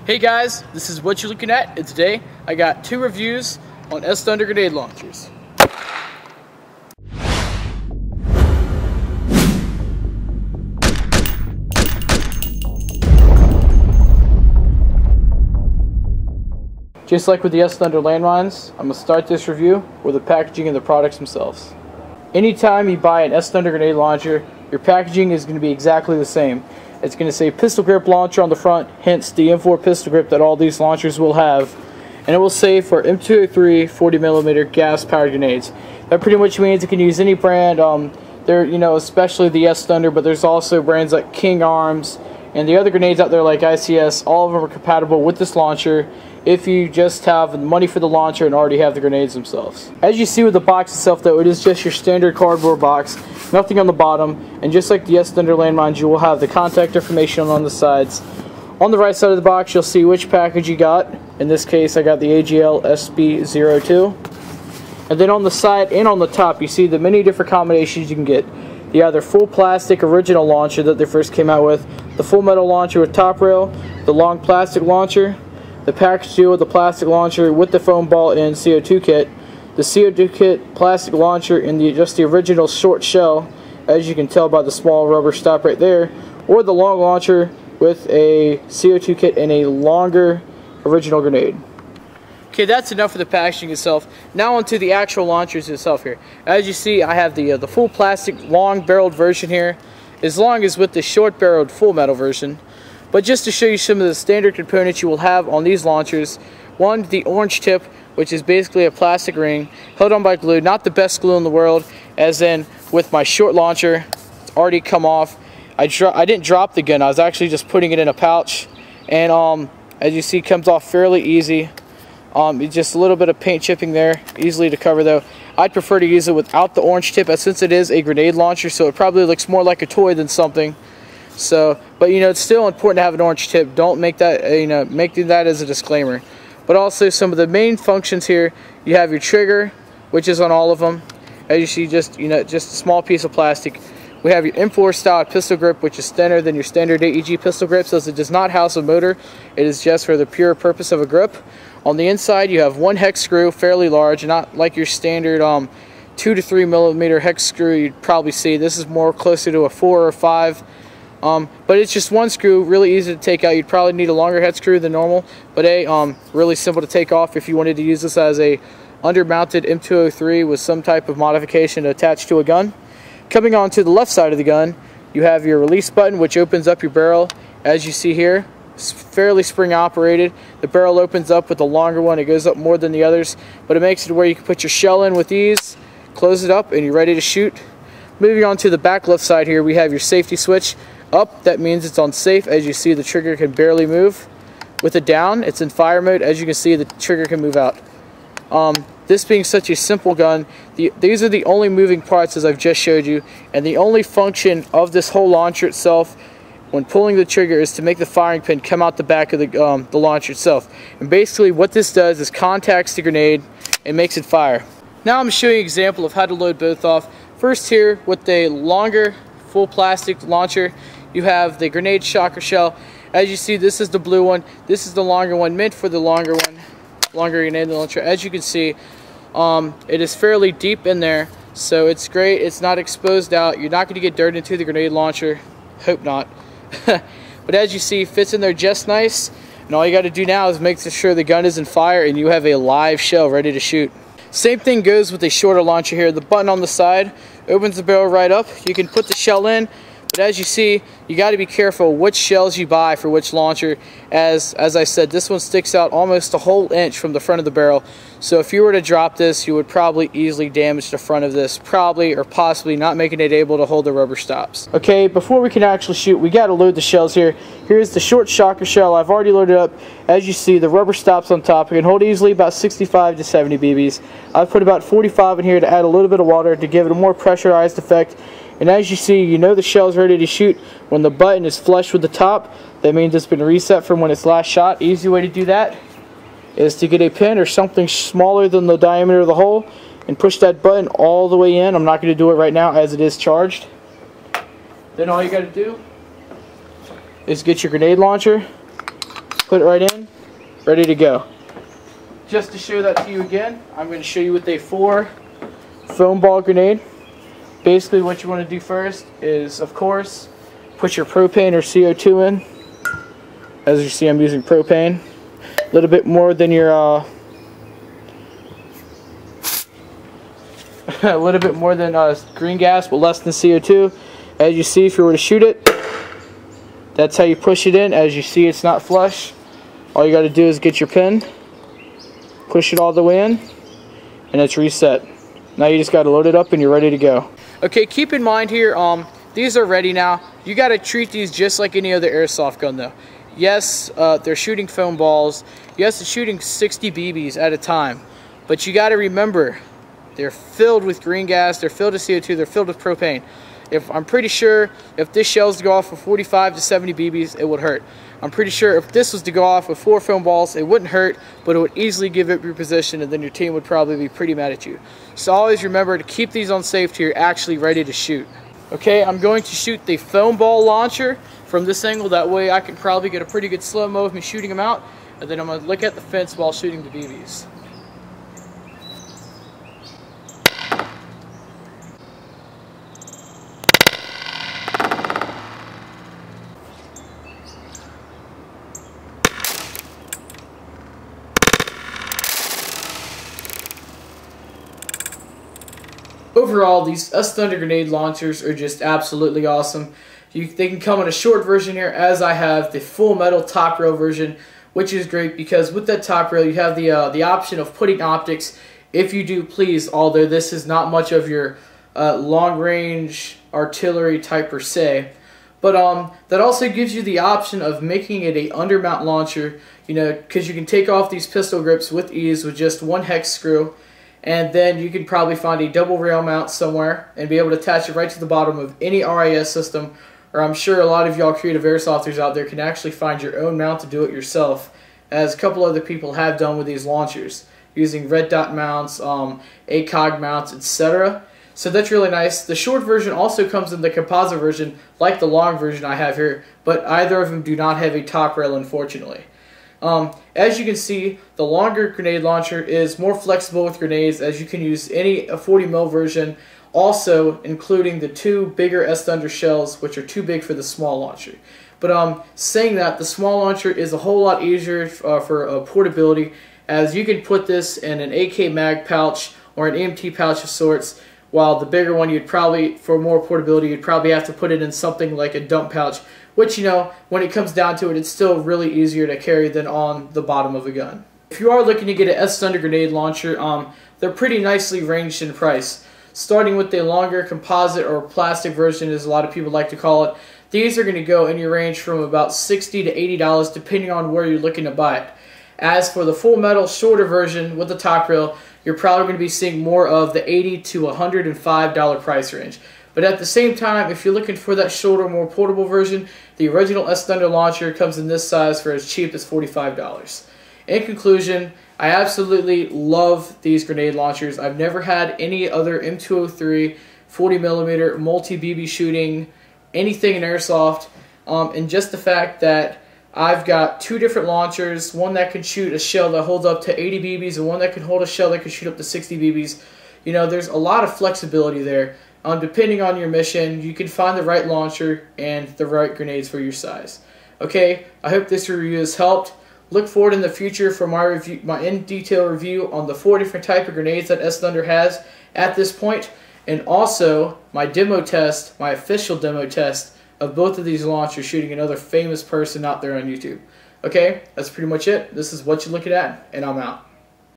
Hey guys, this is Watchalewknat, and today I got 2 reviews on S-Thunder grenade launchers. Just like with the S-Thunder landmines, I'm going to start this review with the packaging and the products themselves. Anytime you buy an S-Thunder grenade launcher, your packaging is going to be exactly the same. It's going to say pistol grip launcher on the front, hence the M4 pistol grip that all these launchers will have. And it will say for M203 40mm gas powered grenades. That pretty much means it can use any brand. Especially the S-Thunder, but there's also brands like King Arms and the other grenades out there like ICS. All of them are compatible with this launcher if you just have the money for the launcher and already have the grenades themselves. As you see with the box itself though, it is just your standard cardboard box, nothing on the bottom, and just like the S-Thunder landmines, you will have the contact information on the sides. On the right side of the box, you'll see which package you got. In this case, I got the AGL SB02. And then on the side and on the top, you see the many different combinations you can get. The either full plastic original launcher that they first came out with, the full metal launcher with top rail, the long plastic launcher, the package deal with the plastic launcher with the foam ball and CO2 kit, the CO2 kit plastic launcher and just the original short shell, as you can tell by the small rubber stop right there, or the long launcher with a CO2 kit and a longer original grenade. Okay, that's enough for the packaging itself. Now onto the actual launchers itself here. As you see, I have the full plastic long barreled version here, as long as with the short barreled full metal version. But just to show you some of the standard components you will have on these launchers, one, the orange tip, which is basically a plastic ring held on by glue, not the best glue in the world, as in with my short launcher, it's already come off. I didn't drop the gun, I was actually just putting it in a pouch, and as you see, comes off fairly easy. It's just a little bit of paint chipping there, easily to cover though. I'd prefer to use it without the orange tip, since it is a grenade launcher, so it probably looks more like a toy than something. So, but it's still important to have an orange tip. Don't make that, make that as a disclaimer. But also some of the main functions here, you have your trigger, which is on all of them. As you see, just a small piece of plastic. We have your M4 style pistol grip, which is thinner than your standard AEG pistol grip, so it does not house a motor. It is just for the pure purpose of a grip. On the inside, you have one hex screw, fairly large, not like your standard 2 to 3 millimeter hex screw you'd probably see. This is more closer to a 4 or 5. But it's just one screw, really easy to take out. You'd probably need a longer head screw than normal, but really simple to take off if you wanted to use this as a undermounted M203 with some type of modification attached to a gun. Coming on to the left side of the gun, you have your release button, which opens up your barrel. As you see here, it's fairly spring operated. The barrel opens up with the longer one. It goes up more than the others, but it makes it where you can put your shell in with ease, close it up, and you're ready to shoot. Moving on to the back left side here, we have your safety switch. Up, that means it's on safe. As you see, the trigger can barely move. With it down, it's in fire mode. As you can see, the trigger can move out. This being such a simple gun, these are the only moving parts as I've just showed you, and the only function of this whole launcher itself when pulling the trigger is to make the firing pin come out the back of the launcher itself. And basically what this does is contacts the grenade and makes it fire. Now I'm showing you an example of how to load both off. First here, with the longer full plastic launcher, you have the grenade shocker shell. As you see, this is the blue one. This is the longer one, meant for the longer grenade launcher. As you can see, it is fairly deep in there, so it's great. It's not exposed out. You're not going to get dirt into the grenade launcher. Hope not. But as you see, it fits in there just nice. And all you got to do now is make sure the gun is in fire and you have a live shell ready to shoot. Same thing goes with a shorter launcher here. The button on the side opens the barrel right up. You can put the shell in. But as you see, you got to be careful which shells you buy for which launcher. As I said, this one sticks out almost a whole inch from the front of the barrel. So if you were to drop this, you would probably easily damage the front of this, probably or possibly not making it able to hold the rubber stops. Okay, before we can actually shoot, we got to load the shells here. Here's the short shocker shell. I've already loaded up. As you see, the rubber stops on top. It can hold easily about 65 to 70 BBs. I've put about 45 in here to add a little bit of water to give it a more pressurized effect. And as you see, the shell is ready to shoot when the button is flush with the top. That means it's been reset from when it's last shot. Easy way to do that is to get a pin or something smaller than the diameter of the hole and push that button all the way in. I'm not going to do it right now as it is charged. Then all you got to do is get your grenade launcher, put it right in, ready to go. Just to show that to you again, I'm going to show you with a 4 foam ball grenade. Basically what you want to do first is, of course, put your propane or CO2 in. As you see, I'm using propane. A little bit more than your a little bit more than green gas, but less than CO2. As you see, if you were to shoot it, that's how you push it in. As you see, it's not flush. All you got to do is get your pin, push it all the way in, and it's reset. Now you just got to load it up and you're ready to go. Okay, keep in mind here, these are ready now. You got to treat these just like any other airsoft gun though. Yes, they're shooting foam balls. Yes, it's shooting 60 BBs at a time. But you got to remember, they're filled with green gas, they're filled with CO2, they're filled with propane. I'm pretty sure if this shell's to go off with 45 to 70 BBs, it would hurt. I'm pretty sure if this was to go off with 4 foam balls, it wouldn't hurt, but it would easily give up your position, and then your team would probably be pretty mad at you. So always remember to keep these on safe till you're actually ready to shoot. Okay, I'm going to shoot the foam ball launcher from this angle. That way I can probably get a pretty good slow-mo of me shooting them out, and then I'm going to look at the fence while shooting the BBs. Overall, these S-Thunder grenade launchers are just absolutely awesome. They can come in a short version here, as I have the full metal top rail version, which is great because with that top rail you have the option of putting optics if you do please, although this is not much of your long-range artillery type per se. But that also gives you the option of making it a undermount launcher, you know, because you can take off these pistol grips with ease with just one hex screw. And then you can probably find a double rail mount somewhere and be able to attach it right to the bottom of any RIS system. Or I'm sure a lot of y'all creative airsofters out there can actually find your own mount to do it yourself, as a couple other people have done with these launchers, using red dot mounts, ACOG mounts, etc. So that's really nice. The short version also comes in the composite version, like the long version I have here, but either of them do not have a top rail, unfortunately. As you can see, the longer grenade launcher is more flexible with grenades, as you can use any 40mm version, also including the 2 bigger S-Thunder shells, which are too big for the small launcher. But saying that, the small launcher is a whole lot easier for portability, as you can put this in an AK mag pouch or an EMT pouch of sorts, while the bigger one, you'd probably, for more portability, you'd probably have to put it in something like a dump pouch, which, you know, when it comes down to it, it's still really easier to carry than on the bottom of a gun. If you are looking to get an S-Thunder grenade launcher, they're pretty nicely ranged in price. Starting with the longer composite or plastic version, as a lot of people like to call it, these are going to go in your range from about $60 to $80 depending on where you're looking to buy it. As for the full metal shorter version with the top rail, you're probably going to be seeing more of the $80 to $105 price range. But at the same time, if you're looking for that shorter, more portable version, the original S-Thunder launcher comes in this size for as cheap as $45. In conclusion, I absolutely love these grenade launchers. I've never had any other M203 40mm multi-BB shooting anything in airsoft, and just the fact that I've got 2 different launchers, one that can shoot a shell that holds up to 80 BBs and one that can hold a shell that can shoot up to 60 BBs. You know, there's a lot of flexibility there. Depending on your mission, you can find the right launcher and the right grenades for your size. Okay, I hope this review has helped. Look forward in the future for my in-detail review on the 4 different type of grenades that S-Thunder has at this point, and also my demo test, my official demo test of both of these launchers shooting another famous person out there on YouTube. Okay, that's pretty much it. This is What You Looking At, and I'm out.